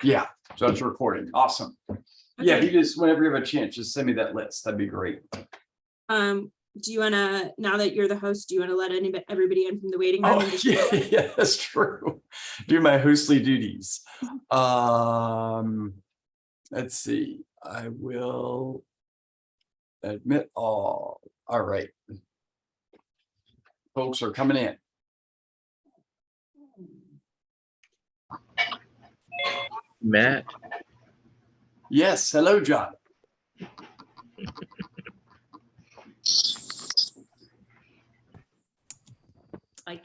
Yeah, so it's recording. Awesome. Yeah, if you just, whenever you have a chance, just send me that list. That'd be great. Do you want to, now that you're the host, do you want to let everybody in from the waiting room? Oh, yeah, that's true. Do my hostly duties. Let's see. I will admit all. All right. Folks are coming in. Matt. Yes. Hello, John.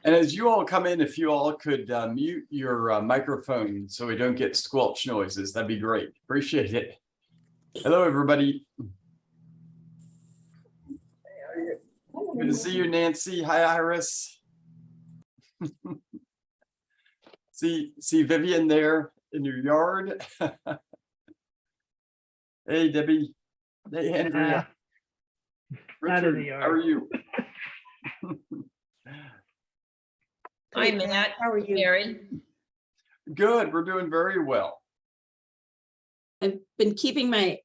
And as you all come in, if you all could mute your microphone so we don't get squelch noises, that'd be great. Appreciate it. Hello, everybody. Good to see you, Nancy. Hi, Iris. see Vivian there in your yard. Hey, Debbie. Hey, Andrea. Richard, how are you? Hi, Matt. How are you? Mary. Good. We're doing very well. I've been keeping my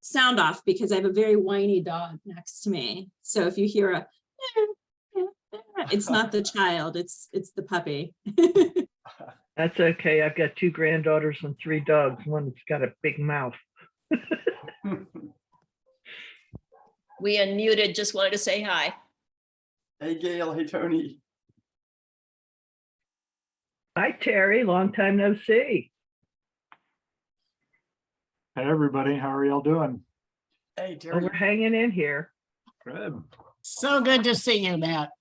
sound off because I have a very whiny dog next to me. So if you hear a, it's not the child, it's the puppy. That's okay. I've got 2 granddaughters and 3 dogs. One that's got a big mouth. We unmuted, just wanted to say hi. Hey, Gail. Hey, Tony. Hi, Terry. Long time no see. Hey, everybody. How are y'all doing? Hey, Oh, Terry. we're hanging in here. Good. So good to see you, Matt.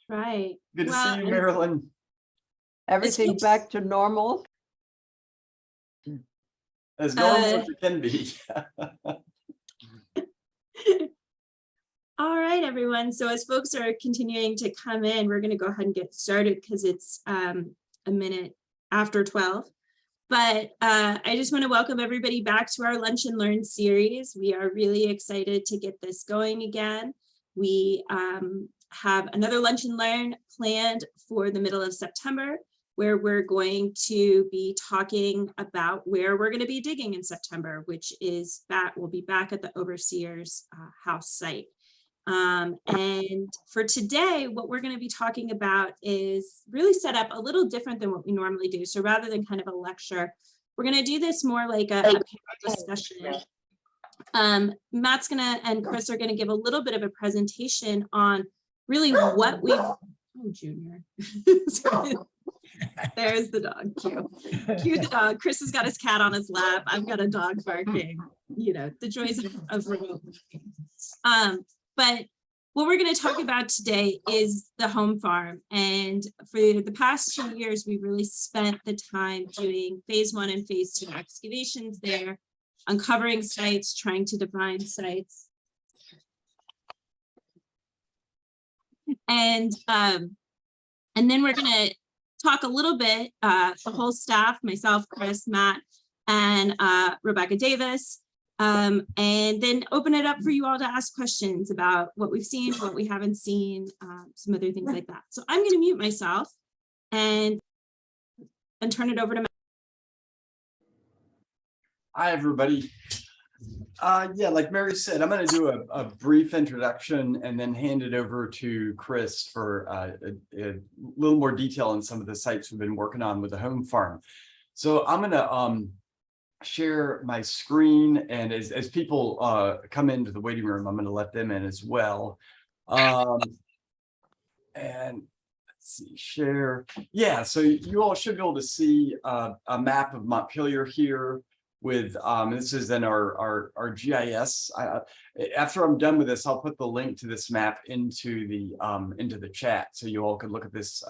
Right. Good to see you, Marilyn. Everything back to normal? As normal as it can be. All right, everyone. So as folks are continuing to come in, we're going to go ahead and get started because it's a minute after 12. But I just want to welcome everybody back to our Lunch and Learn series. We are really excited to get this going again. We have another Lunch and Learn planned for the middle of September, where we're going to be talking about where we're going to be digging in September, which is that we'll be back at the Overseer's house site. And for today, what we're going to be talking about is really set up a little different than what we normally do. So rather than kind of a lecture, we're going to do this more like a panel discussion. Matt's and Chris are going to give a little bit of a presentation on really what we've, oh, Junior. There's the dog. Cue the dog. Chris has got his cat on his lap. I've got a dog barking. You know, the joys of remote working. But what we're going to talk about today is the home farm. And for the past 2 years, we've really spent the time doing phase 1 and phase 2 excavations there, uncovering sites, trying to define sites. And then we're going to talk a little bit, the whole staff, myself, Chris, Matt, and Rebecca Davis, and then open it up for you all to ask questions about what we've seen, what we haven't seen, some other things like that. So I'm going to mute myself and turn it over to Matt. Hi, everybody. Yeah, like Mary said, I'm going to do a brief introduction and then hand it over to Chris for a little more detail on some of the sites we've been working on with the home farm. So I'm going to share my screen, and as people come into the waiting room, I'm going to let them in as well. And let's see, share. Yeah, so you all should be able to see a map of Montpelier here. With this is in our GIS. After I'm done with this, I'll put the link to this map into the chat so you all can look at this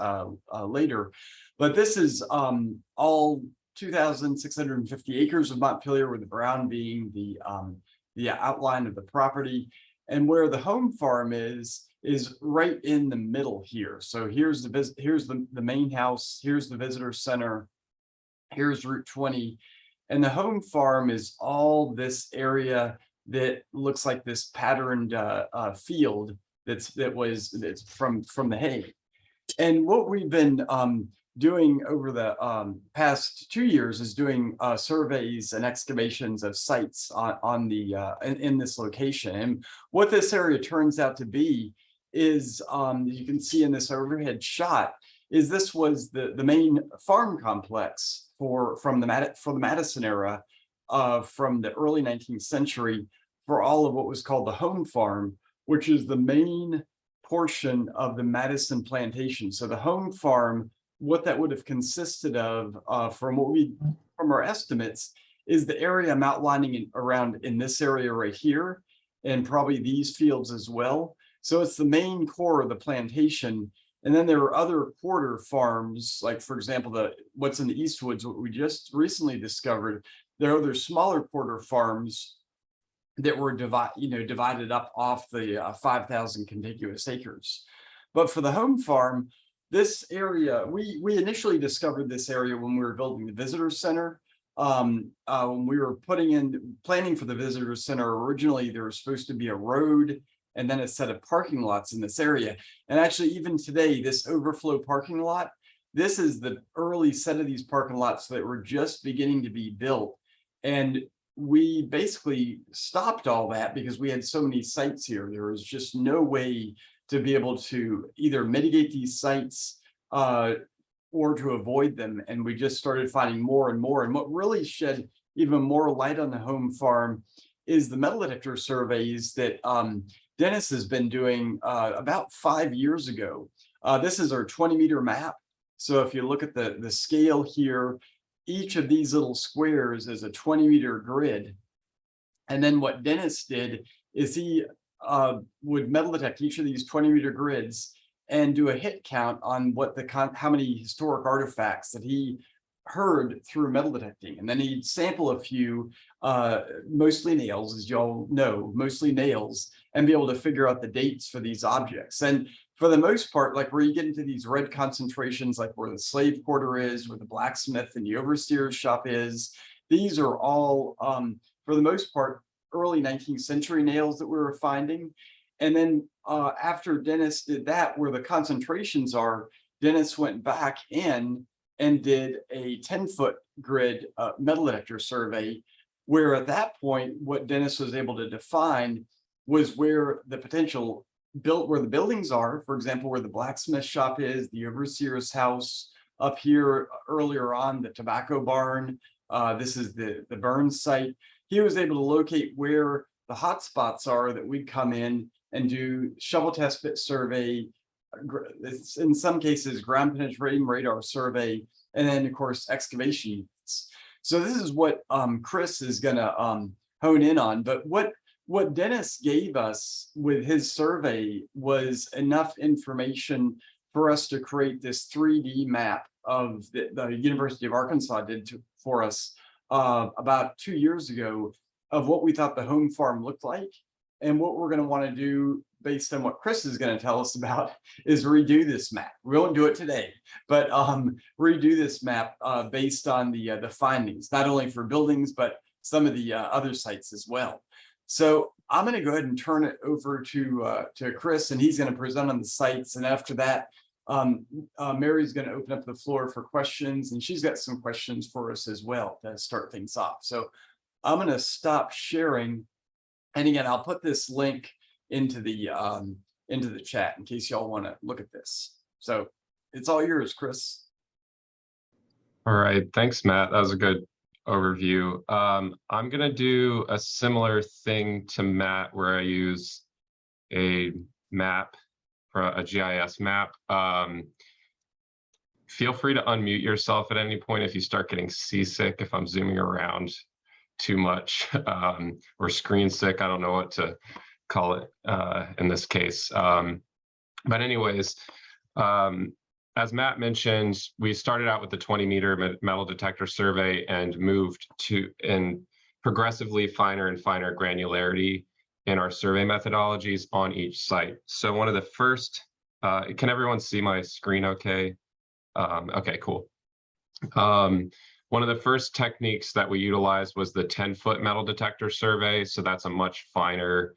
later. But this is all 2,650 acres of Montpelier, with the brown being the outline of the property, and where the home farm is right in the middle here. So here's the main house, here's the visitor center, here's Route 20. And the home farm is all this area that looks like this patterned field that's from the hay. And what we've been doing over the past 2 years is doing surveys and excavations of sites on the in this location. And what this area turns out to be is, you can see in this overhead shot, is this was the main farm complex for the Madison era, from the early 19th century, for all of what was called the home farm, which is the main portion of the Madison plantation. So the home farm, what that would have consisted of, from our estimates, is the area I'm outlining around in this area right here, and probably these fields as well. So it's the main core of the plantation. And then there are other quarter farms, like for example, what's in the Eastwoods, what we just recently discovered. There are other smaller quarter farms that were divided up off the 5,000 contiguous acres. But for the home farm, this area, we initially discovered this area when we were building the visitor center. When we were planning for the visitor center, originally there was supposed to be a road and then a set of parking lots in this area. And actually, even today, this overflow parking lot, this is the early set of these parking lots that were just beginning to be built. And we basically stopped all that because we had so many sites here. There was just no way to be able to either mitigate these sites or to avoid them. And we just started finding more and more. And what really shed even more light on the home farm is the metal detector surveys that Dennis has been doing about 5 years ago. This is our 20-meter map. So if you look at the scale here, each of these little squares is a 20-meter grid. And then what Dennis did is he would metal detect each of these 20-meter grids and do a hit count on how many historic artifacts that he heard through metal detecting. And then he'd sample a few, mostly nails, as y'all know, mostly nails, and be able to figure out the dates for these objects. And for the most part, like where you get into these red concentrations, like where the slave quarter is, where the blacksmith and the overseer's shop is, these are all, for the most part, early 19th century nails that we were finding. And then after Dennis did that, where the concentrations are, Dennis went back in and did a 10-foot grid metal detector survey, where at that point, what Dennis was able to define was where the potential where the buildings are, for example, where the blacksmith shop is, the overseer's house up here earlier on, the tobacco barn. This is the burn site. He was able to locate where the hot spots are that we'd come in and do shovel test pit survey, in some cases ground penetrating radar survey, and then of course excavation. So this is what Chris is gonna hone in on. But what Dennis gave us with his survey was enough information for us to create this 3D map of the University of Arkansas did for us about 2 years ago, of what we thought the home farm looked like. And what we're going to want to do, based on what Chris is going to tell us about, is redo this map. We won't do it today, but redo this map based on the findings, not only for buildings, but some of the other sites as well. So I'm going to go ahead and turn it over to Chris, and he's going to present on the sites. And after that, Mary's going to open up the floor for questions, and she's got some questions for us as well to start things off. So I'm going to stop sharing. And again, I'll put this link into the chat in case y'all want to look at this. So it's all yours, Chris. All right, thanks, Matt. That was a good overview. I'm gonna do a similar thing to Matt, where I use a map, a GIS map. Feel free to unmute yourself at any point if you start getting seasick, if I'm zooming around too much, or screen sick. I don't know what to call it in this case. But anyways, as Matt mentioned, we started out with the 20-meter metal detector survey and moved to progressively finer and finer granularity in our survey methodologies on each site. So one of the first, can everyone see my screen okay? Okay, cool. One of the first techniques that we utilized was the 10-foot metal detector survey. So that's a much finer,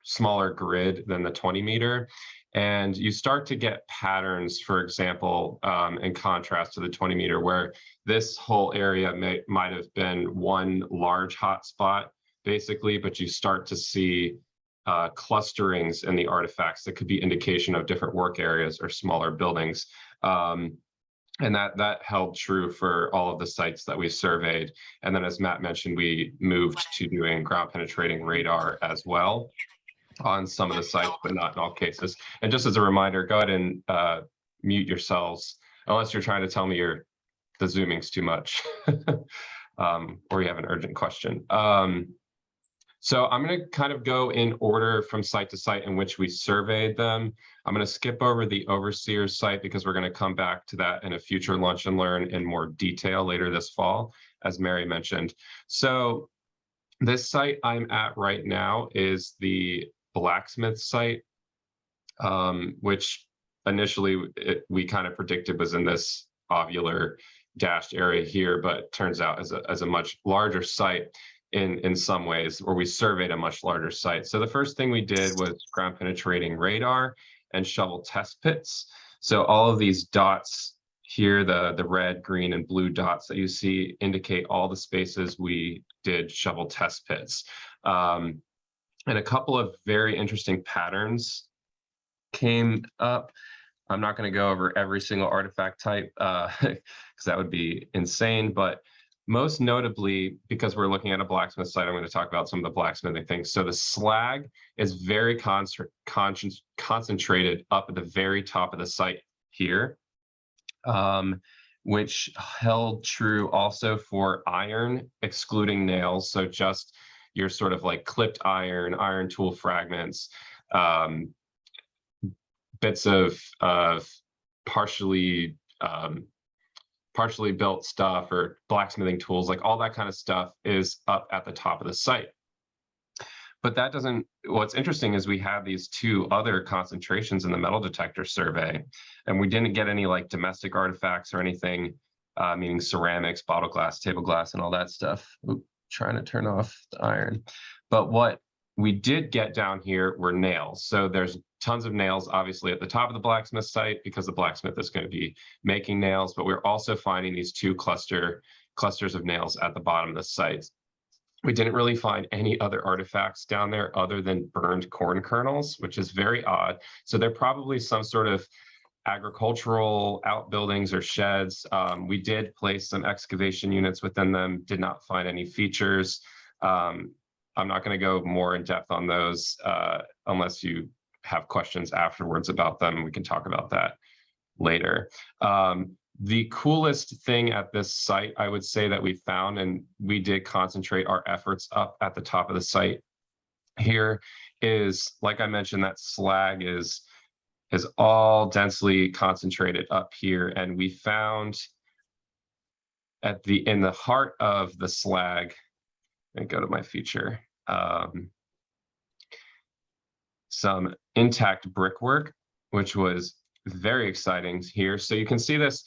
smaller grid than the 20-meter. And you start to get patterns, for example, in contrast to the 20 meter, where this whole area might have been one large hotspot, basically, but you start to see clusterings in the artifacts that could be indication of different work areas or smaller buildings. And that held true for all of the sites that we surveyed. And then, as Matt mentioned, we moved to doing ground penetrating radar as well on some of the sites, but not in all cases. And just as a reminder, go ahead and mute yourselves, unless you're trying to tell me the zooming's too much, or you have an urgent question. So I'm going to kind of go in order from site to site in which we surveyed them. I'm going to skip over the Overseer's site because we're going to come back to that in a future Lunch and Learn in more detail later this fall, as Mary mentioned. So this site I'm at right now is the blacksmith site, which initially we kind of predicted was in this ovular dashed area here, but turns out as a much larger site in some ways, or we surveyed a much larger site. So the first thing we did was ground penetrating radar and shovel test pits. So all of these dots here, the red, green, and blue dots that you see indicate all the spaces we did shovel test pits. And a couple of very interesting patterns came up. I'm not going to go over every single artifact type because that would be insane, but most notably, because we're looking at a blacksmith site, I'm going to talk about some of the blacksmithing things. So the slag is very concentrated up at the very top of the site here, which held true also for iron, excluding nails. So just your sort of like clipped iron tool fragments, bits of partially built stuff or blacksmithing tools, like all that kind of stuff is up at the top of the site. But that doesn't, what's interesting is we have these two other concentrations in the metal detector survey, and we didn't get any like domestic artifacts or anything, meaning ceramics, bottle glass, table glass, and all that stuff. Oop, trying to turn off the iron. But what we did get down here were nails. So there's tons of nails, obviously, at the top of the blacksmith site because the blacksmith is going to be making nails, but we're also finding these two clusters of nails at the bottom of the site. We didn't really find any other artifacts down there other than burned corn kernels, which is very odd. So they're probably some sort of agricultural outbuildings or sheds. We did place some excavation units within them, did not find any features. I'm not going to go more in depth on those unless you have questions afterwards about them. We can talk about that later. The coolest thing at this site, I would say, that we found, and we did concentrate our efforts up at the top of the site here, is, like I mentioned, that slag is all densely concentrated up here. And we found in the heart of the slag, and go to my feature, some intact brickwork, which was very exciting here. So you can see this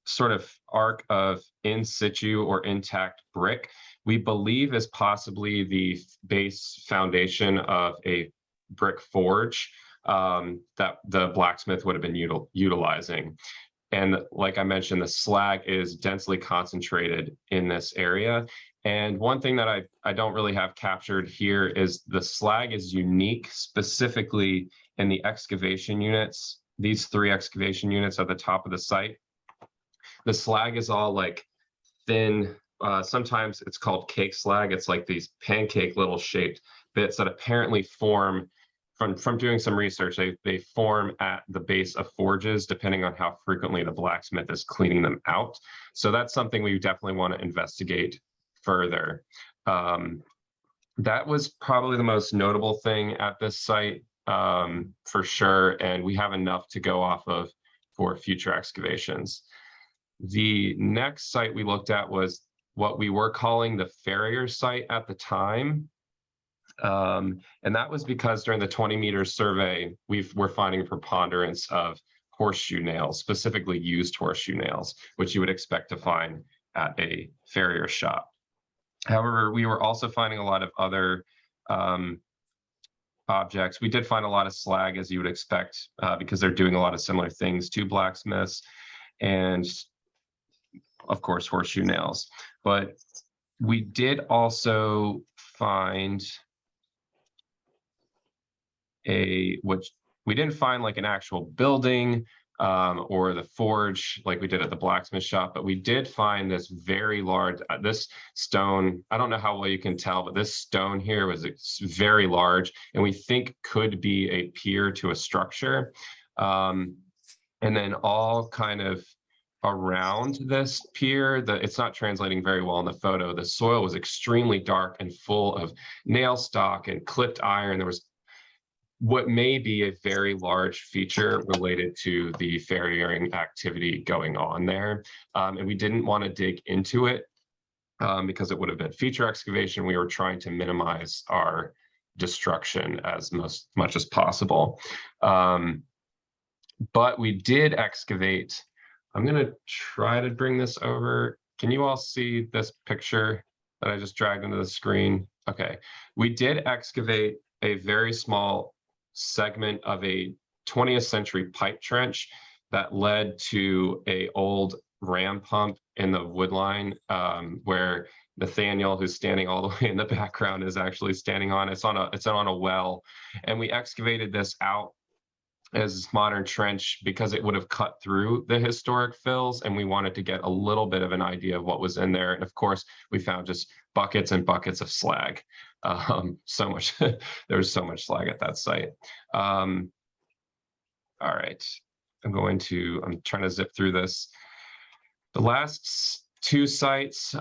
sort of arc of in situ or intact brick, we believe is possibly the base foundation of a brick forge that the blacksmith would have been utilizing. And like I mentioned, the slag is densely concentrated in this area. And one thing that I don't really have captured here is the slag is unique specifically in the excavation units, these 3 excavation units at the top of the site. The slag is all like thin, sometimes it's called cake slag. It's like these pancake little shaped bits that apparently form from doing some research, they form at the base of forges, depending on how frequently the blacksmith is cleaning them out. So that's something we definitely want to investigate further. That was probably the most notable thing at this site, for sure, and we have enough to go off of for future excavations. The next site we looked at was what we were calling the farrier site at the time. And that was because during the 20 meter survey, we're finding a preponderance of horseshoe nails, specifically used horseshoe nails, which you would expect to find at a farrier shop. However, we were also finding a lot of other objects. We did find a lot of slag, as you would expect, because they're doing a lot of similar things to blacksmiths, and of course, horseshoe nails. But we did also find which we didn't find like an actual building or the forge like we did at the blacksmith shop, but we did find this very large, this stone, I don't know how well you can tell, but this stone here was very large and we think could be a pier to a structure. And then all kind of around this pier, it's not translating very well in the photo. The soil was extremely dark and full of nail stock and clipped iron. There was what may be a very large feature related to the ferrying activity going on there. And we didn't want to dig into it because it would have been feature excavation. We were trying to minimize our destruction as much as possible. But we did excavate. I'm going to try to bring this over. Can you all see this picture that I just dragged into the screen? Okay, we did excavate a very small segment of a 20th century pipe trench that led to a old ram pump in the wood line where Nathaniel, who's standing all the way in the background, is actually standing on. It's on a well, and we excavated this out as modern trench because it would have cut through the historic fills, and we wanted to get a little bit of an idea of what was in there. And of course, we found just buckets and buckets of slag. So much, there was so much slag at that site. All right, I'm trying to zip through this. The last two sites,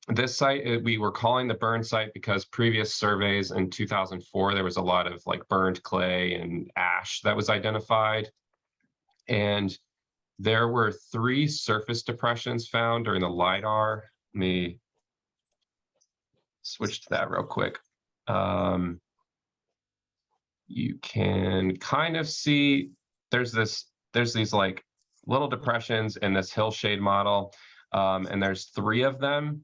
this site, we were calling the burn site because previous surveys in 2004, there was a lot of like burned clay and ash that was identified. And there were 3 surface depressions found during the LiDAR. Let me switch to that real quick. You can kind of see there's these like little depressions in this hillshade model, and there's 3 of them.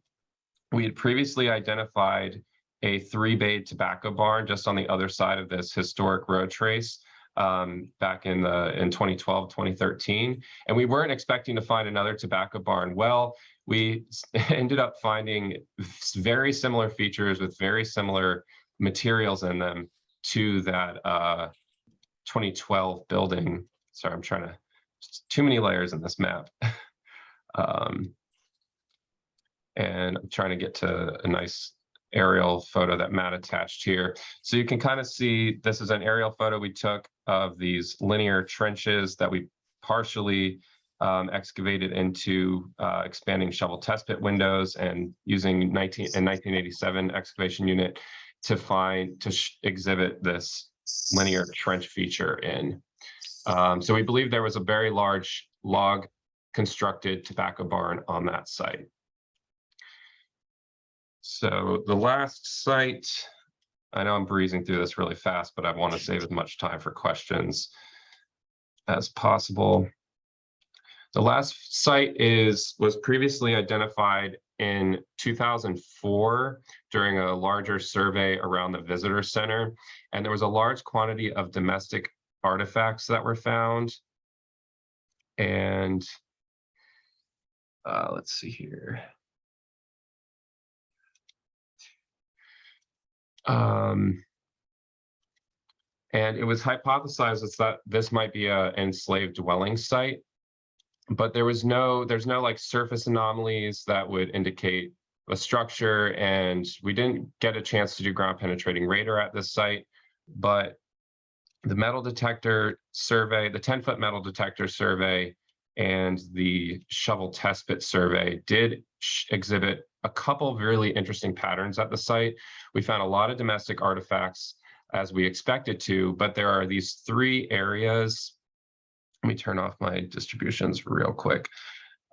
We had previously identified a 3-bay tobacco barn just on the other side of this historic road trace back in 2012, 2013, and we weren't expecting to find another tobacco barn. Well, we ended up finding very similar features with very similar materials in them to that 2012 building. Sorry, I'm trying to, too many layers in this map. And I'm trying to get to a nice aerial photo that Matt attached here. So you can kind of see, this is an aerial photo we took of these linear trenches that we partially excavated into expanding shovel test pit windows and using 1987 excavation unit to exhibit this linear trench feature in. So we believe there was a very large log constructed tobacco barn on that site. So the last site, I know I'm breezing through this really fast, but I want to save as much time for questions as possible. The last site was previously identified in 2004 during a larger survey around the visitor center, and there was a large quantity of domestic artifacts that were found. And let's see here. And it was hypothesized that this might be an enslaved dwelling site, but there's no like surface anomalies that would indicate a structure, and we didn't get a chance to do ground penetrating radar at this site, but the metal detector survey, the 10-foot metal detector survey, and the shovel test pit survey did exhibit a couple of really interesting patterns at the site. We found a lot of domestic artifacts as we expected to, but there are these 3 areas. Let me turn off my distributions real quick.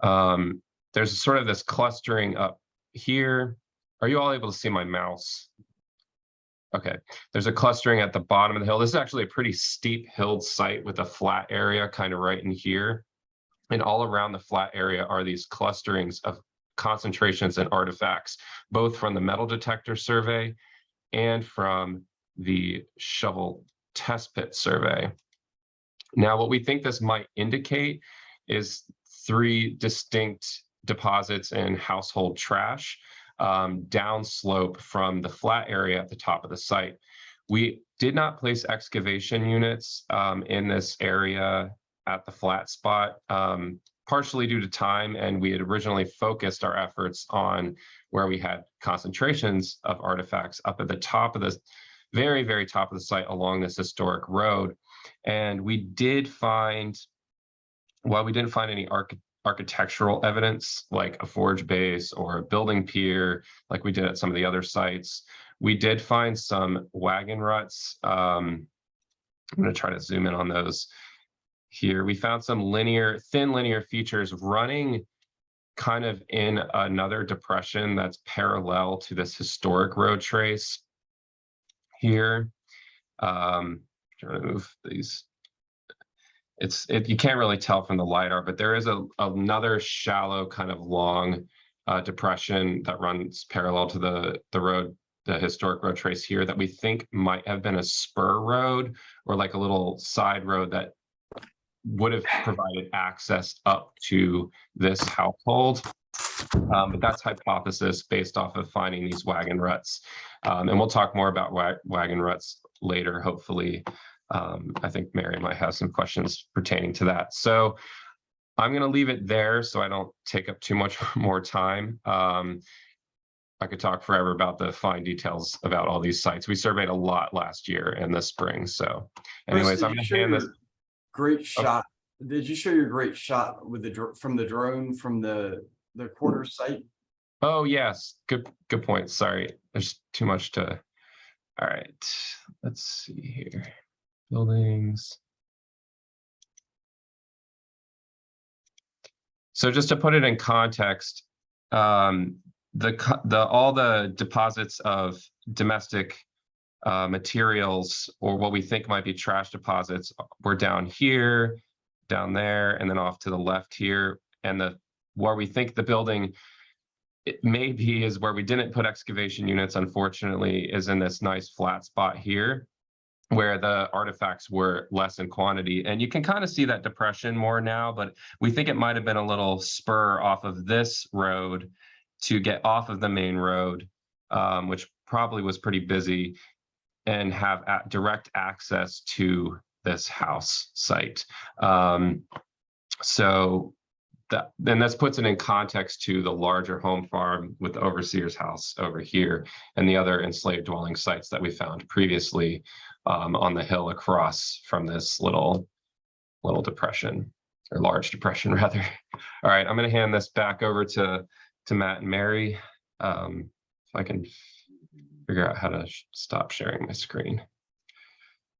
There's sort of this clustering up here. Are you all able to see my mouse? Okay, there's a clustering at the bottom of the hill. This is actually a pretty steep hilled site with a flat area kind of right in here. And all around the flat area are these clusterings of concentrations and artifacts, both from the metal detector survey and from the shovel test pit survey. Now, what we think this might indicate is 3 distinct deposits in household trash downslope from the flat area at the top of the site. We did not place excavation units in this area at the flat spot, partially due to time, and we had originally focused our efforts on where we had concentrations of artifacts up at the top of the very, very top of the site along this historic road. And we did find, while we didn't find any architectural evidence like a forge base or a building pier like we did at some of the other sites, we did find some wagon ruts. I'm going to try to zoom in on those here. We found some thin linear features running kind of in another depression that's parallel to this historic road trace here. Trying to move these. You can't really tell from the LiDAR, but there is another shallow kind of long depression that runs parallel to the road, the historic road trace here, that we think might have been a spur road or like a little side road that would have provided access up to this household. But that's hypothesis based off of finding these wagon ruts. And we'll talk more about wagon ruts later, hopefully. I think Mary might have some questions pertaining to that. So I'm going to leave it there so I don't take up too much more time. I could talk forever about the fine details about all these sites. We surveyed a lot last year and this spring. So anyways, I'm going to hand this. Great shot. Did you show your great shot with from the drone from the quarter site? Oh yes, good point. Sorry, there's too much to. All right, let's see here. Buildings. So just to put it in context, all the deposits of domestic materials, or what we think might be trash deposits, were down here, down there, and then off to the left here. And where we think the building it may be is where we didn't put excavation units, unfortunately, is in this nice flat spot here, where the artifacts were less in quantity. And you can kind of see that depression more now, but we think it might have been a little spur off of this road to get off of the main road, which probably was pretty busy, and have direct access to this house site. So then this puts it in context to the larger home farm with the overseer's house over here and the other enslaved dwelling sites that we found previously on the hill across from this little depression, or large depression rather. All right, I'm going to hand this back over to Matt and Mary. If I can figure out how to stop sharing my screen.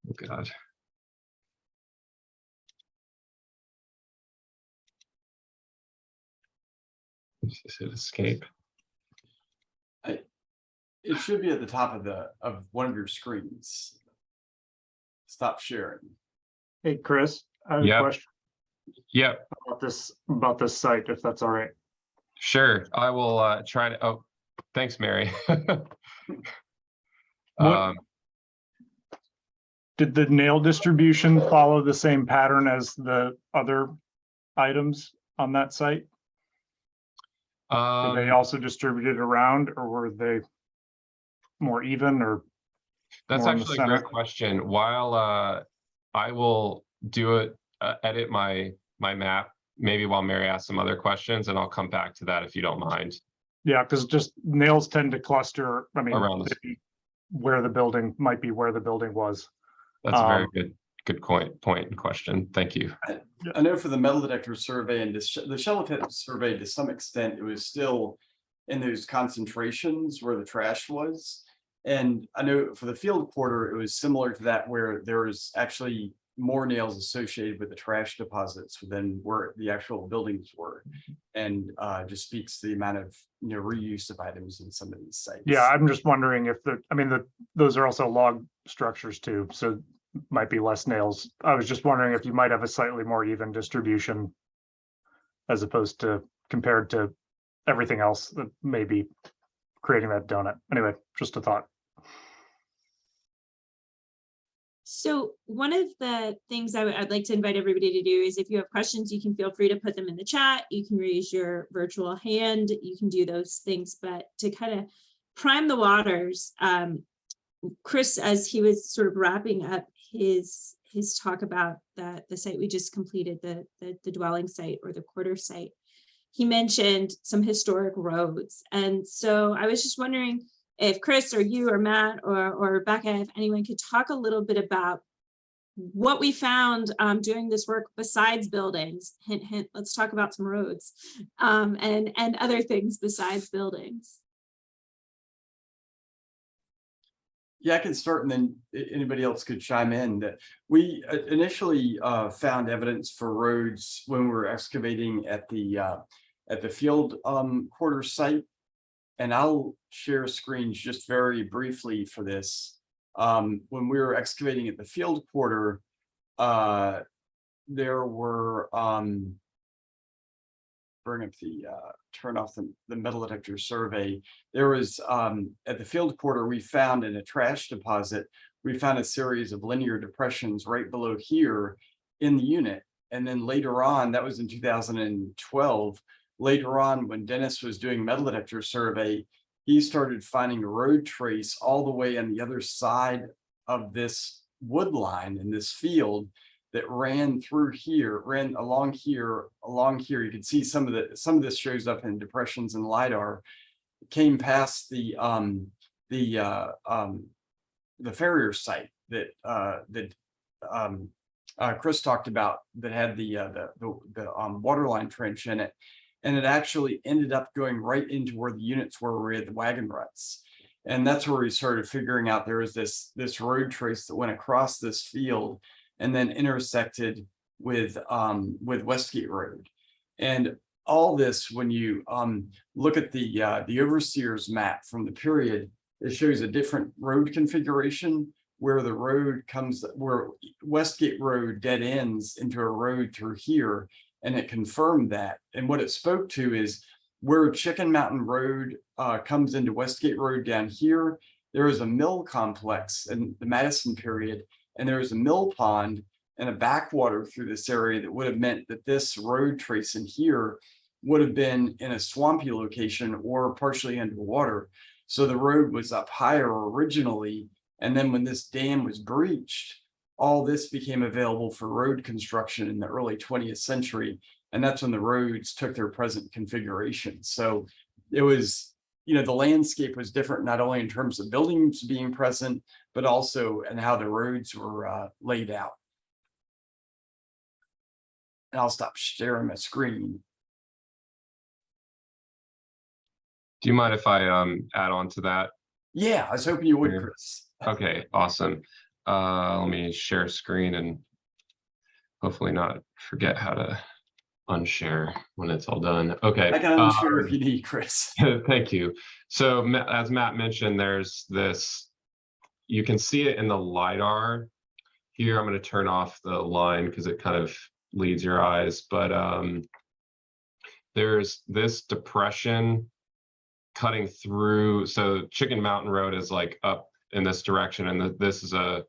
Oh God. Just hit escape. It should be at the top of one of your screens. Stop sharing. Hey, Chris, I have Yep. a question Yep, about this site, if that's all right. sure. I will try to. Oh, thanks, Mary. What- Did the nail distribution follow the same pattern as the other items on that site? Were they also distributed around, or were they more even, or That's more in the actually a great center? question. While I will do it, edit my map, maybe while Mary asks some other questions, and I'll come back to that if you don't mind. Yeah, because just nails tend to cluster, I mean, Around this. where the building might be where the building was. That's a very good point and question. Thank you. I know for the metal detector survey and the shovel test survey, to some extent, it was still in those concentrations where the trash was. And I know for the field quarter, it was similar to that, where there was actually more nails associated with the trash deposits than where the actual buildings were. And just speaks to the amount of reuse of items in some of these sites. Yeah, I'm just wondering if those are also log structures too, so might be less nails. I was just wondering if you might have a slightly more even distribution as opposed to compared to everything else that may be creating that donut. Anyway, just a thought. So one of the things I'd like to invite everybody to do is if you have questions, you can feel free to put them in the chat. You can raise your virtual hand. You can do those things, but to kind of prime the waters, Chris, as he was sort of wrapping up his talk about the site we just completed, the dwelling site or the quarter site, he mentioned some historic roads. And so I was just wondering if Chris or you or Matt or Rebecca, if anyone could talk a little bit about what we found doing this work besides buildings. Hint, hint, let's talk about some roads and other things besides buildings. Yeah, I can start and then anybody else could chime in. That we initially found evidence for roads when we were excavating at the field quarter site. And I'll share screens just very briefly for this. When we were excavating at the field quarter, there were bring up the turn off the metal detector survey. There was at the field quarter, we found in a trash deposit, we found a series of linear depressions right below here in the unit. And then later on, that was in 2012, later on when Dennis was doing metal detector survey, he started finding a road trace all the way on the other side of this wood line in this field that ran through here, ran along here. You can see some of this shows up in depressions and LiDAR. It came past the farrier site that Chris talked about that had the waterline trench in it, and it actually ended up going right into where the units were where we had the wagon ruts. And that's where we started figuring out there was this road trace that went across this field and then intersected with Westgate Road. And all this, when you look at the overseer's map from the period, it shows a different road configuration where the road comes, where Westgate Road dead ends into a road through here, and it confirmed that. And what it spoke to is where Chicken Mountain Road comes into Westgate Road down here, there is a mill complex in the Madison period, and there is a mill pond and a backwater through this area that would have meant that this road trace in here would have been in a swampy location or partially underwater. So the road was up higher originally, and then when this dam was breached, all this became available for road construction in the early 20th century. And that's when the roads took their present configuration. So it was, the landscape was different, not only in terms of buildings being present, but also in how the roads were laid out. And I'll stop sharing my screen. Do you mind if I add on to that? Yeah, I was hoping you would, Yeah. Chris. Okay, awesome. Let me share screen and hopefully not forget how to unshare when it's all done. Okay. I can unshare if you need, Chris. Thank you. So as Matt mentioned, there's this, you can see it in the LiDAR. Here, I'm going to turn off the line because it kind of leads your eyes, but there's this depression cutting through. So Chicken Mountain Road is like up in this direction, and this is a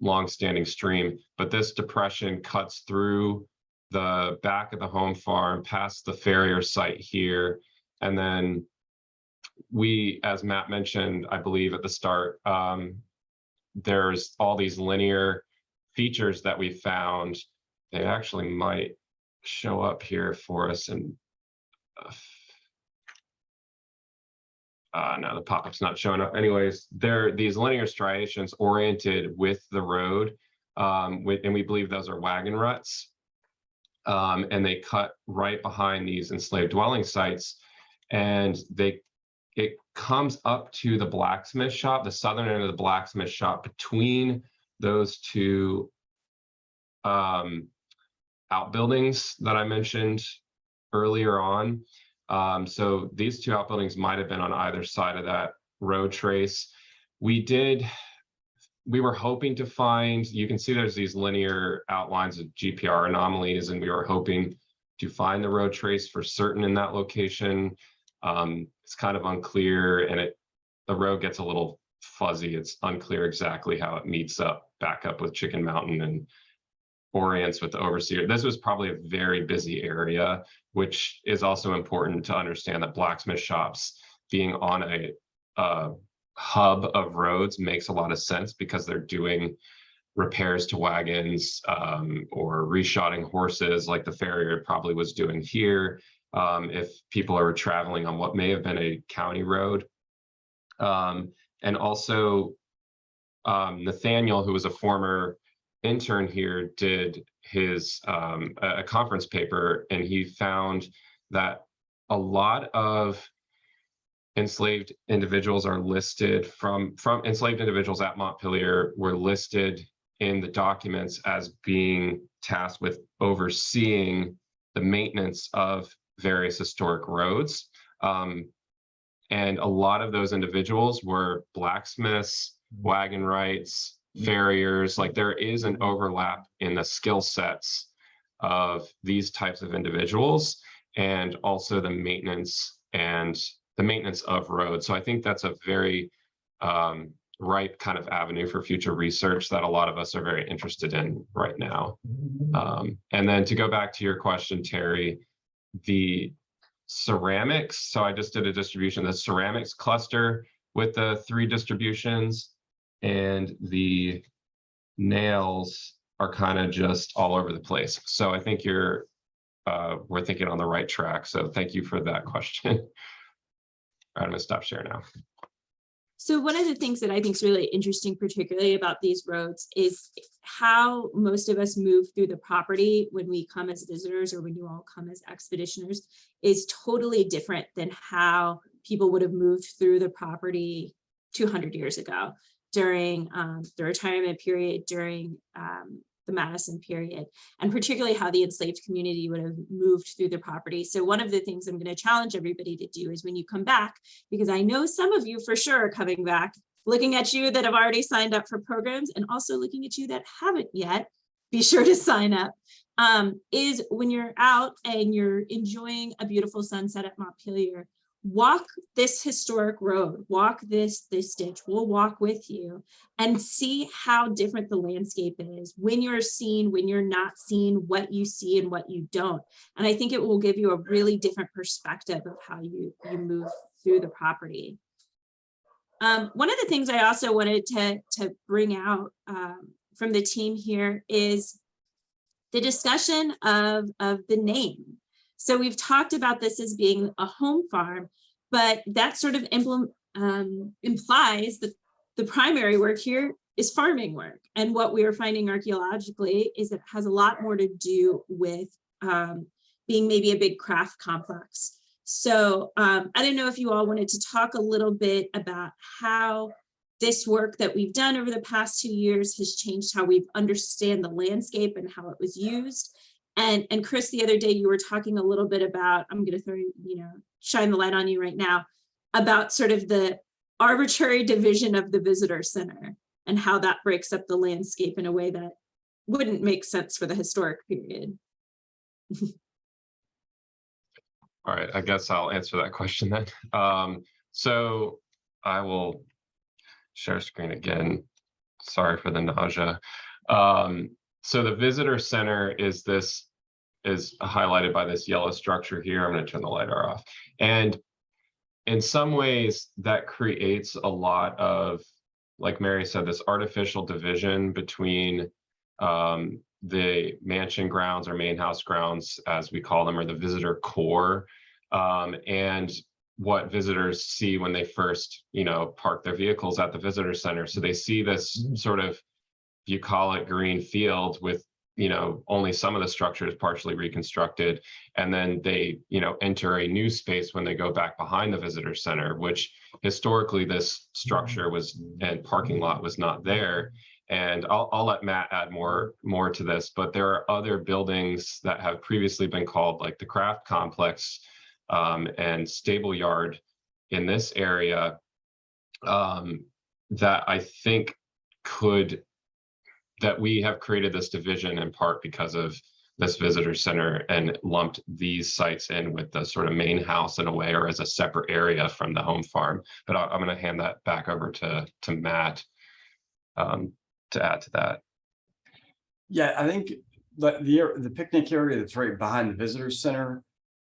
long-standing stream, but this depression cuts through the back of the home farm past the farrier site here. And then we, as Matt mentioned, I believe at the start, there's all these linear features that we found. They actually might show up here for us. And no, the pop-up's not showing up. Anyways, they're these linear striations oriented with the road, and we believe those are wagon ruts. And they cut right behind these enslaved dwelling sites, and it comes up to the blacksmith shop, the southern end of the blacksmith shop, between those two outbuildings that I mentioned earlier on. So these two outbuildings might have been on either side of that road trace. We were hoping to find, you can see there's these linear outlines of GPR anomalies, and we were hoping to find the road trace for certain in that location. It's kind of unclear, and the road gets a little fuzzy. It's unclear exactly how it meets up, back up with Chicken Mountain and orients with the Overseer. This was probably a very busy area, which is also important to understand that blacksmith shops being on a hub of roads makes a lot of sense because they're doing repairs to wagons or reshotting horses like the farrier probably was doing here if people are traveling on what may have been a county road. And also Nathaniel, who was a former intern here, did his a conference paper, and he found that a lot of enslaved individuals are listed from enslaved individuals at Montpelier were listed in the documents as being tasked with overseeing the maintenance of various historic roads. And a lot of those individuals were blacksmiths, wagon wrights, farriers. Like there is an overlap in the skill sets of these types of individuals, and also the maintenance of roads. So I think that's a very ripe kind of avenue for future research that a lot of us are very interested in right now. And then to go back to your question, Terry, the ceramics. So I just did a distribution, the ceramics cluster with the 3 distributions, and the nails are kind of just all over the place. So I think we're thinking on the right track. So thank you for that question. All right, I'm gonna stop sharing now. So one of the things that I think is really interesting, particularly about these roads, is how most of us move through the property when we come as visitors or when you all come as expeditioners is totally different than how people would have moved through the property 200 years ago during the retirement period, during the Madison period, and particularly how the enslaved community would have moved through the property. So one of the things I'm going to challenge everybody to do is when you come back, because I know some of you for sure are coming back, looking at you that have already signed up for programs and also looking at you that haven't yet, be sure to sign up, is when you're out and you're enjoying a beautiful sunset at Montpelier, walk this historic road, walk this ditch, we'll walk with you and see how different the landscape is when you're seen, when you're not seen, what you see and what you don't. And I think it will give you a really different perspective of how you move through the property. One of the things I also wanted to bring out from the team here is the discussion of the name. So we've talked about this as being a home farm, but that sort of implies that the primary work here is farming work. And what we are finding archaeologically is it has a lot more to do with being maybe a big craft complex. So I don't know if you all wanted to talk a little bit about how this work that we've done over the past 2 years has changed how we understand the landscape and how it was used. And Chris, the other day you were talking a little bit about, I'm going to throw, shine the light on you right now, about sort of the arbitrary division of the visitor center and how that breaks up the landscape in a way that wouldn't make sense for the historic period. All right, I guess I'll answer that question then. So I will share screen again. Sorry for the nausea. So the visitor center is highlighted by this yellow structure here. I'm going to turn the light off. And in some ways that creates a lot of, like Mary said, this artificial division between the mansion grounds or main house grounds, as we call them, or the visitor core, and what visitors see when they first, park their vehicles at the visitor center. So they see this sort of, you call it green field with, only some of the structures partially reconstructed. And then they, enter a new space when they go back behind the visitor center, which historically this structure was and parking lot was not there. And I'll let Matt add more to this, but there are other buildings that have previously been called like the craft complex and stable yard in this area that I think that we have created this division in part because of this visitor center and lumped these sites in with the sort of main house in a way, or as a separate area from the home farm. But I'm going to hand that back over to Matt to add to that. Yeah, I think the picnic area that's right behind the visitor center,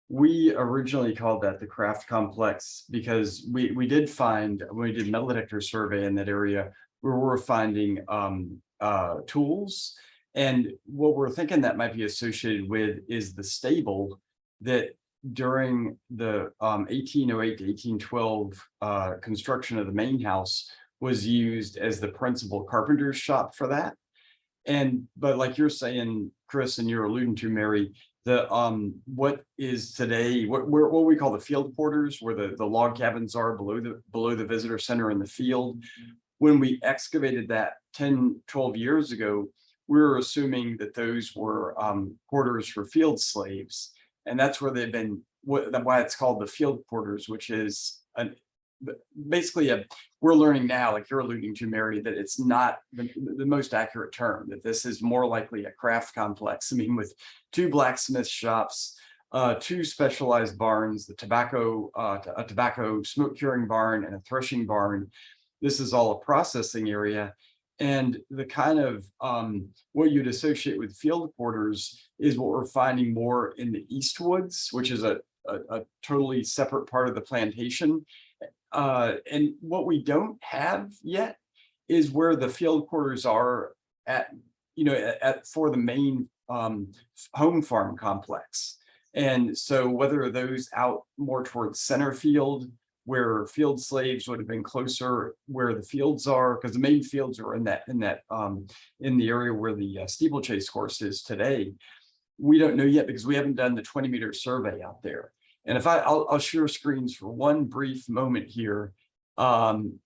we originally called that the craft complex because we did find, when we did metal detector survey in that area, we were finding tools. And what we're thinking that might be associated with is the stable that during the 1808 to 1812 construction of the main house was used as the principal carpenter's shop for that. But like you're saying, Chris, and you're alluding to, Mary, the what is today what we call the field quarters, where the log cabins are below the visitor center in the field. When we excavated that 10, 12 years ago, we were assuming that those were quarters for field slaves, and that's where they've been. Why it's called the field quarters, which is basically we're learning now, like you're alluding to, Mary, that it's not the most accurate term, that this is more likely a craft complex. I mean, with 2 blacksmith shops, 2 specialized barns, a tobacco smoke curing barn and a threshing barn. This is all a processing area. And the kind of what you'd associate with field quarters is what we're finding more in the Eastwoods, which is a totally separate part of the plantation. And what we don't have yet is where the field quarters are at, for the main home farm complex. And so whether those out more towards center field, where field slaves would have been closer where the fields are, because the main fields are in the area where the steeplechase course is today. We don't know yet because we haven't done the 20-meter survey out there. And if I'll share screens for one brief moment here, and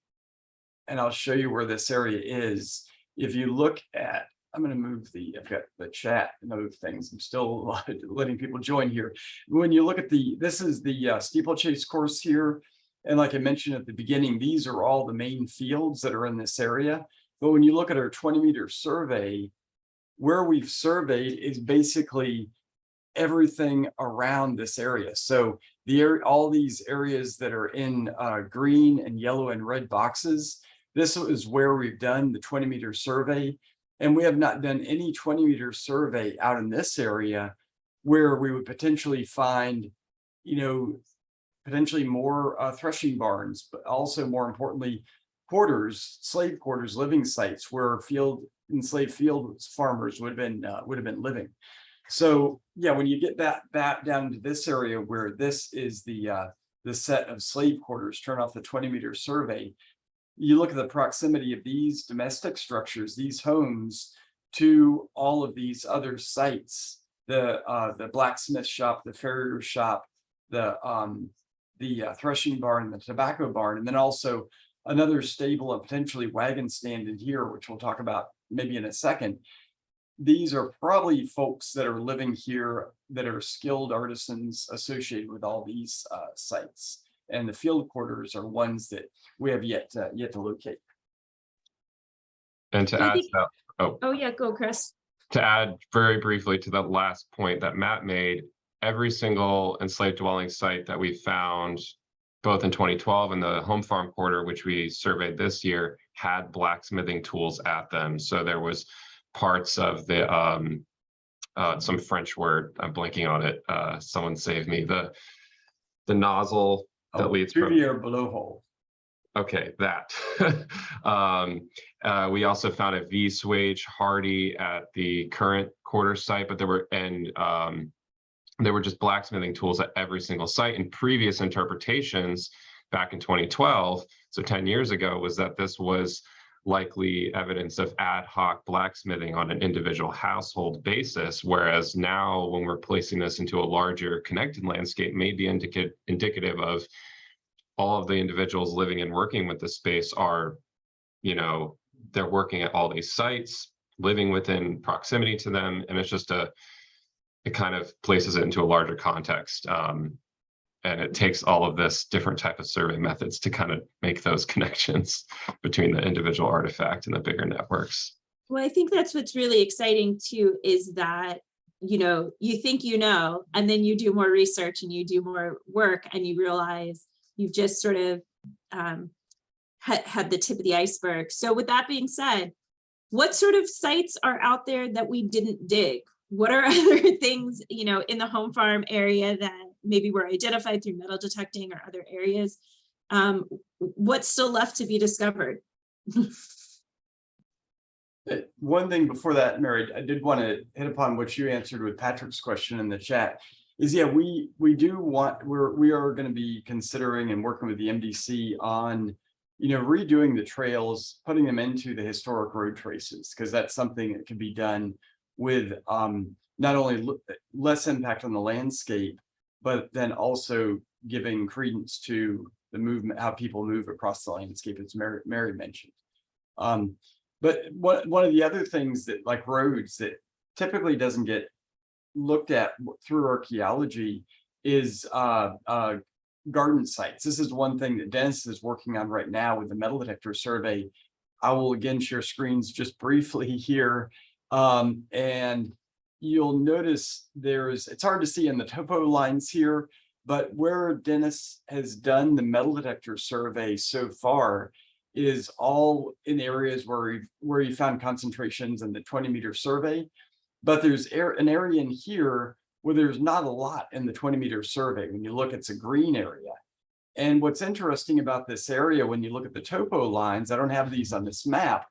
I'll show you where this area is. If you look at, I'm going to move I've got the chat and other things. I'm still letting people join here. When you look at this is the steeplechase course here. And like I mentioned at the beginning, these are all the main fields that are in this area. But when you look at our 20-meter survey, where we've surveyed is basically everything around this area. So all these areas that are in green and yellow and red boxes, this is where we've done the 20-meter survey. And we have not done any 20-meter survey out in this area where we would potentially find, potentially more threshing barns, but also more importantly, quarters, slave quarters, living sites where enslaved field farmers would have been living. So yeah, when you get that down to this area where this is the set of slave quarters, turn off the 20-meter survey, you look at the proximity of these domestic structures, these homes, to all of these other sites, the blacksmith shop, the farrier shop, the threshing barn, the tobacco barn, and then also another stable and potentially wagon stand in here, which we'll talk about maybe in a second. These are probably folks that are living here that are skilled artisans associated with all these sites. And the field quarters are ones that we have yet to locate. And to add to that, Oh yeah, go Chris. to add very briefly to that last point that Matt made, every single enslaved dwelling site that we found, both in 2012 and the home farm quarter, which we surveyed this year, had blacksmithing tools at them. So there was parts of the some French word, I'm blanking on it. Someone save me. The nozzle that leads from blowhole. Okay, that. We also found a V-swage Hardy at the current quarter site, but there were just blacksmithing tools at every single site. In previous interpretations back in 2012, so 10 years ago, was that this was likely evidence of ad hoc blacksmithing on an individual household basis, whereas now when we're placing this into a larger connected landscape, may be indicative of all of the individuals living and working with the space are, they're working at all these sites, living within proximity to them, and it's just it kind of places it into a larger context. And it takes all of this different type of survey methods to kind of make those connections between the individual artifact and the bigger networks. Well, I think that's what's really exciting too, is that you know, you think you know, and then you do more research and you do more work and you realize you've just sort of had the tip of the iceberg. So with that being said, what sort of sites are out there that we didn't dig? What are other things, you know, in the home farm area that maybe were identified through metal detecting or other areas? What's still left to be discovered? One thing before that, Mary, I did want to hit upon what you answered with Patrick's question in the chat. Is yeah, we are going to be considering and working with the MDC on, you know, redoing the trails, putting them into the historic road traces, because that's something that can be done with not only less impact on the landscape, but then also giving credence to the movement, how people move across the landscape, as Mary mentioned. But one of the other things that, like roads, that typically doesn't get looked at through archaeology is garden sites. This is one thing that Dennis is working on right now with the metal detector survey. I will again share screens just briefly here. And you'll notice it's hard to see in the topo lines here, but where Dennis has done the metal detector survey so far is all in areas where he found concentrations in the 20-meter survey. But there's an area in here where there's not a lot in the 20-meter survey. When you look, it's a green area. And what's interesting about this area, when you look at the topo lines, I don't have these on this map,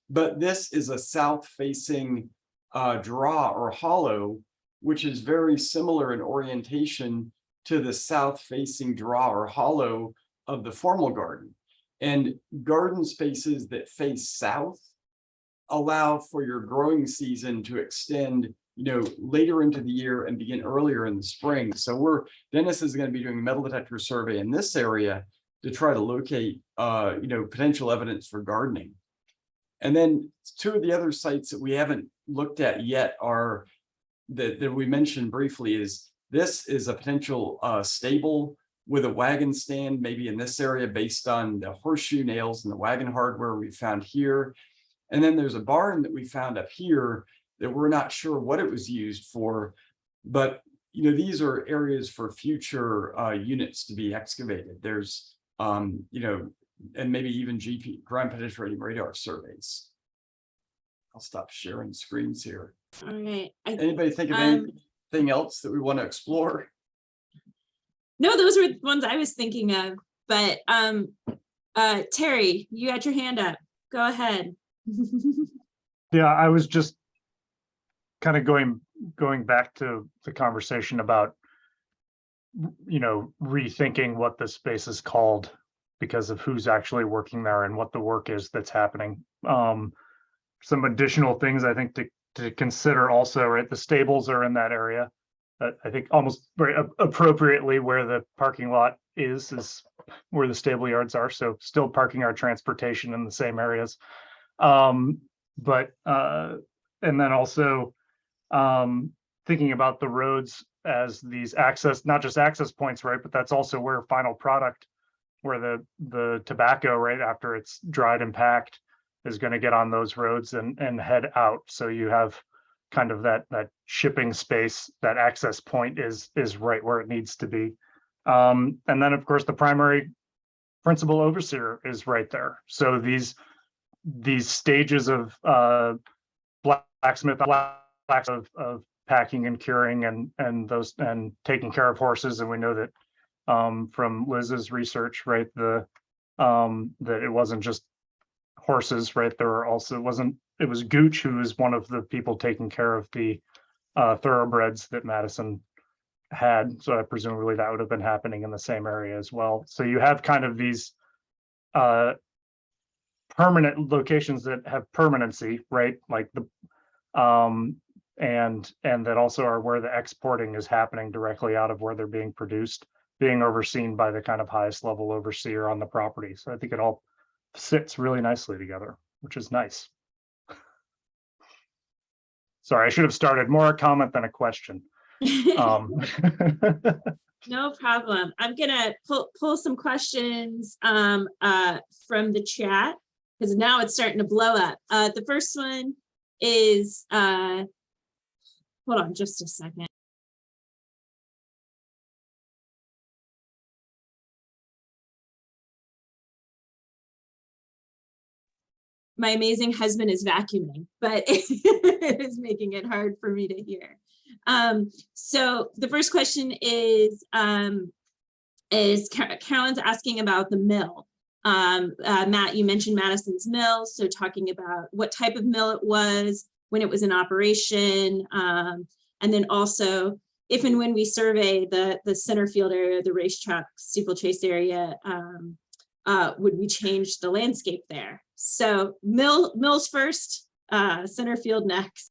but this is a south-facing draw or hollow, which is very similar in orientation to the south-facing draw or hollow of the formal garden. And garden spaces that face south allow for your growing season to extend, you know, later into the year and begin earlier in the spring. So Dennis is going to be doing a metal detector survey in this area to try to locate, you know, potential evidence for gardening. And then two of the other sites that we haven't looked at yet are that we mentioned briefly this is a potential stable with a wagon stand, maybe in this area, based on the horseshoe nails and the wagon hardware we found here. And then there's a barn that we found up here that we're not sure what it was used for, but you know, these are areas for future units to be excavated. There's, you know, and maybe even ground penetrating radar surveys. I'll stop sharing screens here. All right. Anybody think of anything else that we want to explore? No, those were the ones I was thinking of, but Terry, you got your hand up. Go ahead. Yeah, I was just kind of going back to the conversation about, you know, rethinking what the space is called because of who's actually working there and what the work is that's happening. Some additional things I think to consider also, right? The stables are in that area. I think almost very appropriately where the parking lot is where the stable yards are. So still parking our transportation in the same areas. But and then also thinking about the roads as these not just access points, right? But that's also where final product, where the tobacco, right, after it's dried and packed, is going to get on those roads and head out. So you have kind of that shipping space, that access point is right where it needs to be. And then of course the primary principal overseer is right there. So these stages of blacksmith of packing and curing and taking care of horses, and we know that from Liz's research, right, that it wasn't just horses, right? There were also it was Gooch who was one of the people taking care of the thoroughbreds that Madison had. So presumably that would have been happening in the same area as well. So you have kind of these permanent locations that have permanency, right? Like the and that also are where the exporting is happening directly out of where they're being produced, being overseen by the kind of highest level overseer on the property. So I think it all sits really nicely together, which is nice. Sorry, I should have started more a comment than a question. No problem. I'm gonna pull some questions from the chat because now it's starting to blow up. The first one is hold hold on just a second. My amazing husband is vacuuming, but it is making it hard for me to hear. So the first question is Carolyn's asking about the mill. Matt, you mentioned Madison's Mill, so talking about what type of mill it was, when it was in operation, and then also if and when we survey the center field area, the racetrack steeplechase area, would we change the landscape there? So mills first, center field next.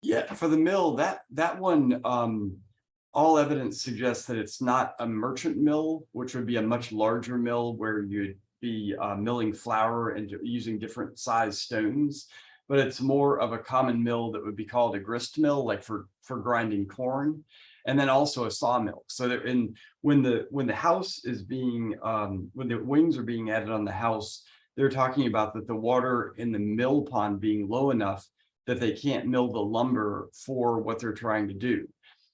Yeah, for the mill, that one, all evidence suggests that it's not a merchant mill, which would be a much larger mill where you'd be milling flour and using different size stones. But it's more of a common mill that would be called a grist mill, like for grinding corn, and then also a sawmill. So that when the house is being when the wings are being added on the house, they're talking about that the water in the mill pond being low enough that they can't mill the lumber for what they're trying to do.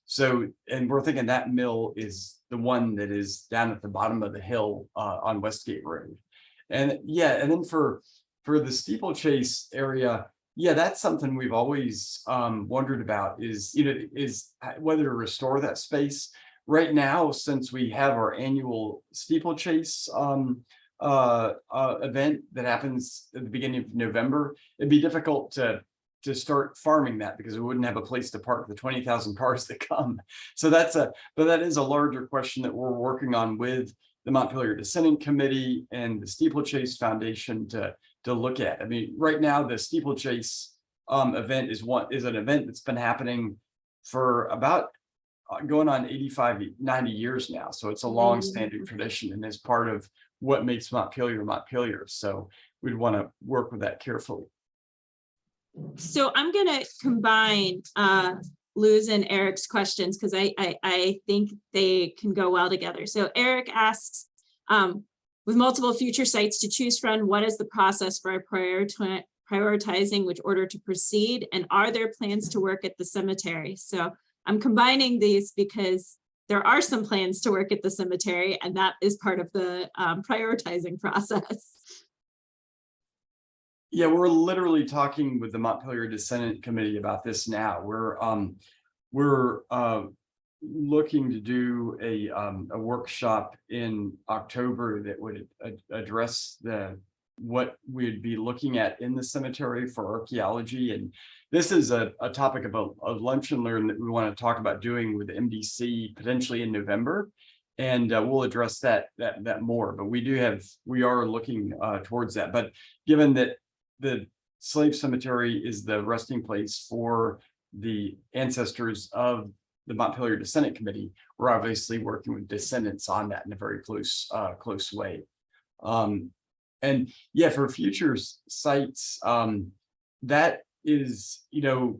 So, and we're thinking that mill is the one that is down at the bottom of the hill on Westgate Road. And yeah, and then for the steeplechase area, yeah, that's something we've always wondered about is whether to restore that space. Right now, since we have our annual steeplechase event that happens at the beginning of November, it'd be difficult to start farming that because we wouldn't have a place to park the 20,000 cars that come. So but that is a larger question that we're working on with the Montpelier Descendant Committee and the Steeplechase Foundation to look at. I mean, right now the Steeplechase event is an event that's been happening for about going on 85, 90 years now. So it's a long-standing tradition and is part of what makes Montpelier Montpelier. So we'd want to work with that carefully. So I'm going to combine Lou's and Eric's questions because I think they can go well together. So Eric asks, with multiple future sites to choose from, what is the process for prioritizing which order to proceed? And are there plans to work at the cemetery? So I'm combining these because there are some plans to work at the cemetery, and that is part of the prioritizing process. Yeah, we're literally talking with the Montpelier Descendant Committee about this now. We're looking to do a workshop in October that would address what we'd be looking at in the cemetery for archaeology. And this is a topic of a lunch and learn that we want to talk about doing with MDC potentially in November. And we'll address that more. But we are looking towards that. But given that the slave cemetery is the resting place for the ancestors of the Montpelier Descendant Committee, we're obviously working with descendants on that in a very close way. And yeah, for future sites, that is,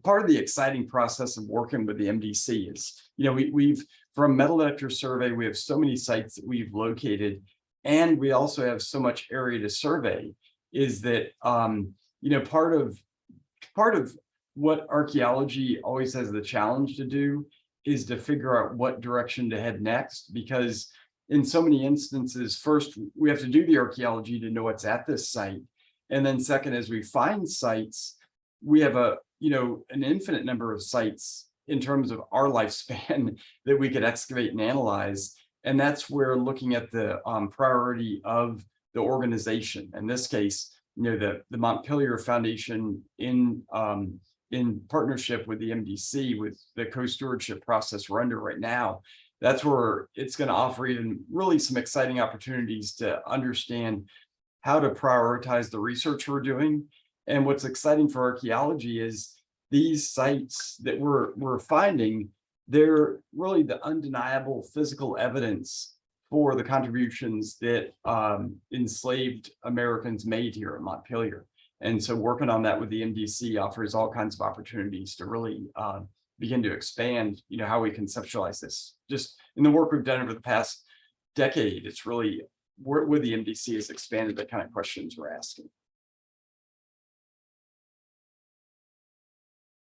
part of the exciting process of working with the MDC is, we've from metal detector survey, we have so many sites that we've located, and we also have so much area to survey. Is that part of what archaeology always has the challenge to do is to figure out what direction to head next, because in so many instances, first we have to do the archaeology to know what's at this site, and then second, as we find sites, we have an infinite number of sites in terms of our lifespan that we could excavate and analyze, and that's where looking at the priority of the organization. In this case, the Montpelier Foundation in partnership with the MDC, with the co-stewardship process we're under right now, that's where it's going to offer even really some exciting opportunities to understand how to prioritize the research we're doing. And what's exciting for archaeology is these sites that we're finding, they're really the undeniable physical evidence for the contributions that enslaved Americans made here at Montpelier. And so working on that with the MDC offers all kinds of opportunities to really begin to expand, how we conceptualize this. Just in the work we've done over the past decade, it's really with the MDC has expanded the kind of questions we're asking.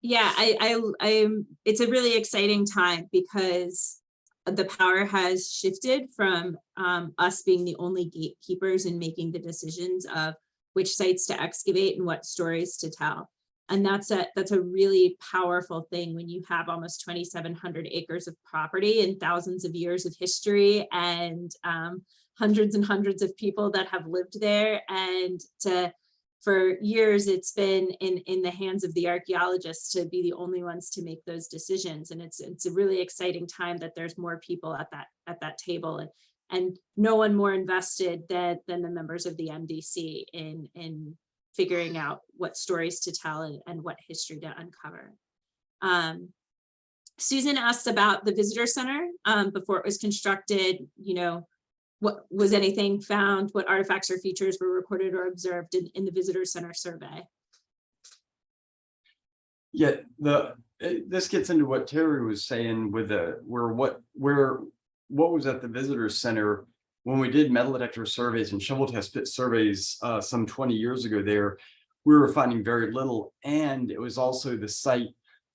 Yeah, it's a really exciting time because the power has shifted from us being the only gatekeepers and making the decisions of which sites to excavate and what stories to tell. And that's a really powerful thing when you have almost 2,700 acres of property and thousands of years of history and hundreds and hundreds of people that have lived there. And for years, it's been in the hands of the archaeologists to be the only ones to make those decisions. And it's a really exciting time that there's more people at that table, and no one more invested than the members of the MDC in figuring out what stories to tell and what history to uncover. Susan asked about the visitor center before it was constructed. You know, what was anything found, what artifacts or features were recorded or observed in the visitor center survey? Yeah, this gets into what Terry was saying with what was at the visitor center when we did metal detector surveys and shovel test pit surveys some 20 years ago. There, we were finding very little, and it was also the site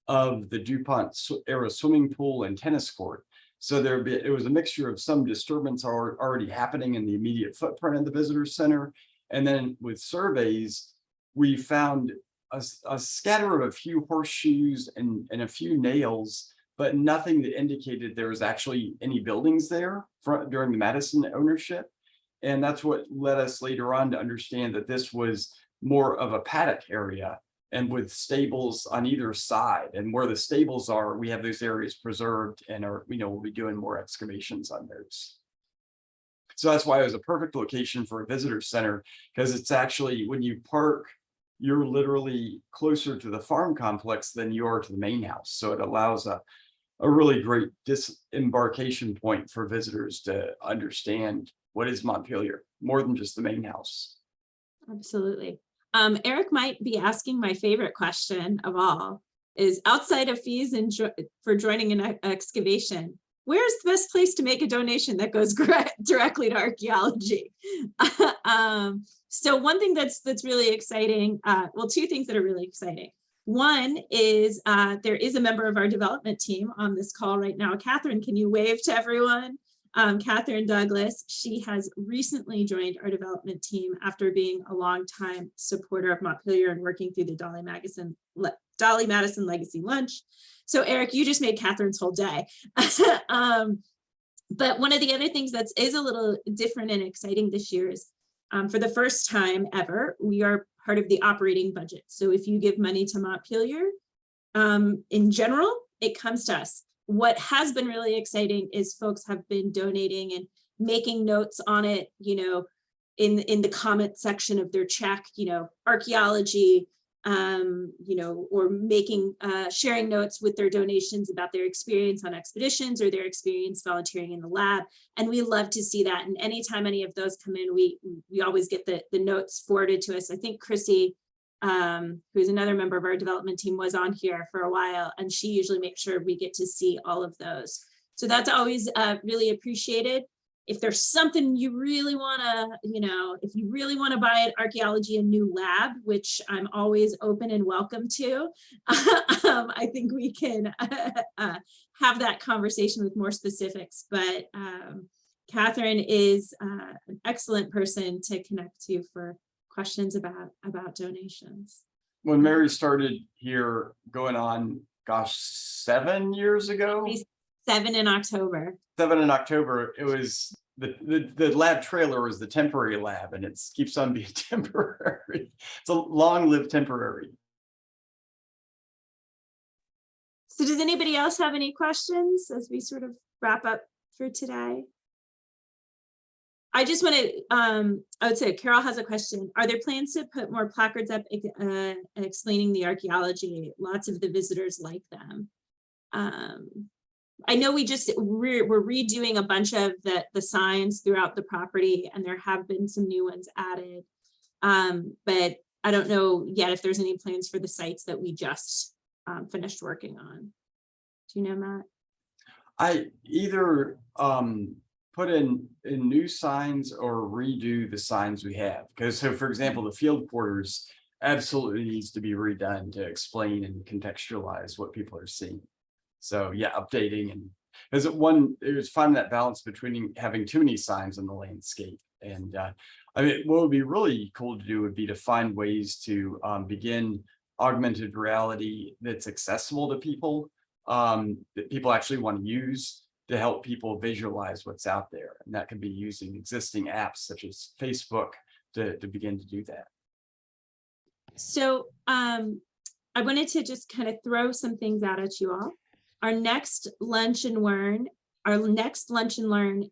of the DuPont era swimming pool and tennis court. So it was a mixture of some disturbance already happening in the immediate footprint of the visitor center. And then with surveys, we found a scatter of a few horseshoes and a few nails, but nothing that indicated there was actually any buildings there during the Madison ownership. And that's what led us later on to understand that this was more of a paddock area, and with stables on either side. And where the stables are, we have those areas preserved and we'll be doing more excavations on those. So that's why it was a perfect location for a visitor center, because it's actually, when you park, you're literally closer to the farm complex than you are to the main house. So it allows a really great disembarkation point for visitors to understand what is Montpelier, more than just the main house. Absolutely. Eric might be asking my favorite question of all, is outside of fees and for joining an excavation, where's the best place to make a donation that goes directly to archaeology? So one thing that's really exciting, well, two things that are really exciting. One is there is a member of our development team on this call right now. Catherine, can you wave to everyone? Catherine Douglas, she has recently joined our development team after being a longtime supporter of Montpelier and working through the Dolly Madison Legacy Lunch. So Eric, you just made Catherine's whole day. But one of the other things that is a little different and exciting this year is for the first time ever, we are part of the operating budget. So if you give money to Montpelier, in general, it comes to us. What has been really exciting is folks have been donating and making notes on it, you know, in the comment section of their check, you know, archaeology, you know, or making, sharing notes with their donations about their experience on expeditions or their experience volunteering in the lab. And we love to see that. And anytime any of those come in, we always get the notes forwarded to us. I think Chrissy, who's another member of our development team, was on here for a while, and she usually makes sure we get to see all of those. So that's always really appreciated. If there's something you really want to, you know, if you really want to buy at archaeology a new lab, which I'm always open and welcome to, I think we can have that conversation with more specifics. But Catherine is an excellent person to connect to for questions about donations. When Mary started here going on, gosh, 7 years ago? 7 in October. 7 in October, it was the lab trailer was the temporary lab, and it keeps on being temporary. It's a long-lived temporary. So does anybody else have any questions as we sort of wrap up for today? I just want to, I would say Carol has a question. Are there plans to put more placards up explaining the archaeology? Lots of the visitors like them. I know we're redoing a bunch of the signs throughout the property, and there have been some new ones added. But I don't know yet if there's any plans for the sites that we just finished working on. Do you know, Matt? I either put in new signs or redo the signs we have. Because so, for example, the field quarters, absolutely needs to be redone to explain and contextualize what people are seeing. So yeah, updating and is it was finding that balance between having too many signs in the landscape. And I mean, what would be really cool to do would be to find ways to begin augmented reality that's accessible to people, that people actually want to use to help people visualize what's out there. And that could be using existing apps such as Facebook to begin to do that. So I wanted to just kind of throw some things out at you all. Our next lunch and learn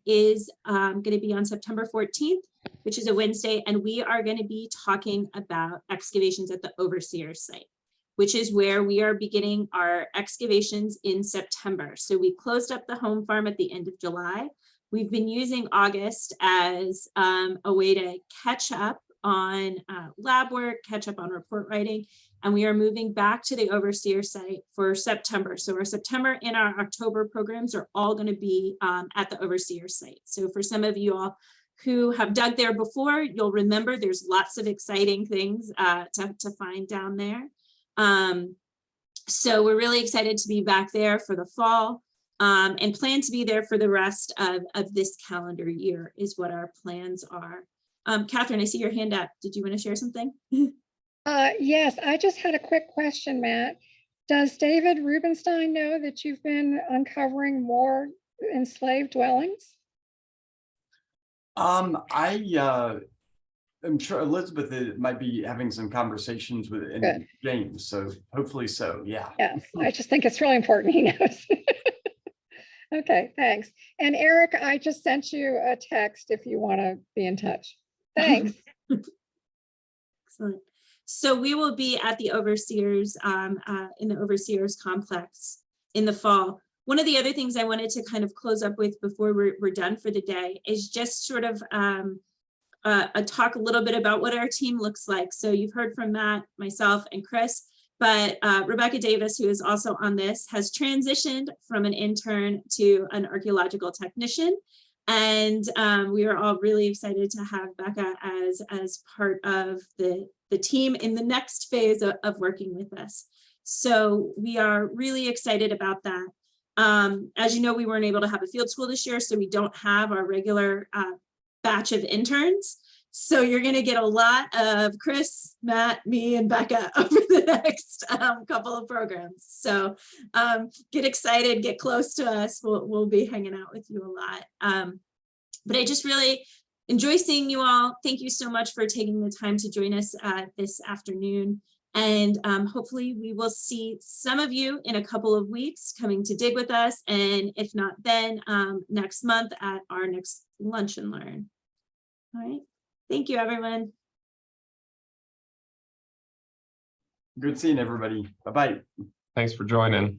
is going to be on September 14th, which is a Wednesday, and we are going to be talking about excavations at the Overseer site, which is where we are beginning our excavations in September. So we closed up the home farm at the end of July. We've been using August as a way to catch up on lab work, catch up on report writing, and we are moving back to the Overseer site for September. So our September and our October programs are all going to be at the Overseer site. So for some of you all who have dug there before, you'll remember there's lots of exciting things to find down there. So we're really excited to be back there for the fall and plan to be there for the rest of this calendar year is what our plans are. Catherine, I see your hand up. Did you want to share something? Yes, I just had a quick question, Matt. Does David Rubenstein know that you've been uncovering more enslaved dwellings? I'm sure Elizabeth might be having some conversations with Good. James, so hopefully so, yeah. Yes, I just think it's really important he knows. Okay, thanks. And Eric, I just sent you a text if you want to be in touch. Thanks. Excellent. So we will be at the Overseers in the Overseers complex in the fall. One of the other things I wanted to kind of close up with before we're done for the day is just sort of talk a little bit about what our team looks like. So you've heard from Matt, myself, and Chris, but Rebecca Davis, who is also on this, has transitioned from an intern to an archaeological technician. And we are all really excited to have Becca as part of the team in the next phase of working with us. So we are really excited about that. As you know, we weren't able to have a field school this year, so we don't have our regular batch of interns. So you're going to get a lot of Chris, Matt, me, and Becca over the next couple of programs. So get excited, get close to us. We'll be hanging out with you a lot. But I just really enjoy seeing you all. Thank you so much for taking the time to join us this afternoon. And hopefully we will see some of you in a couple of weeks coming to dig with us. And if not, then next month at our next Lunch and Learn. All right. Thank you, everyone. Good seeing everybody. Bye-bye. Thanks for joining.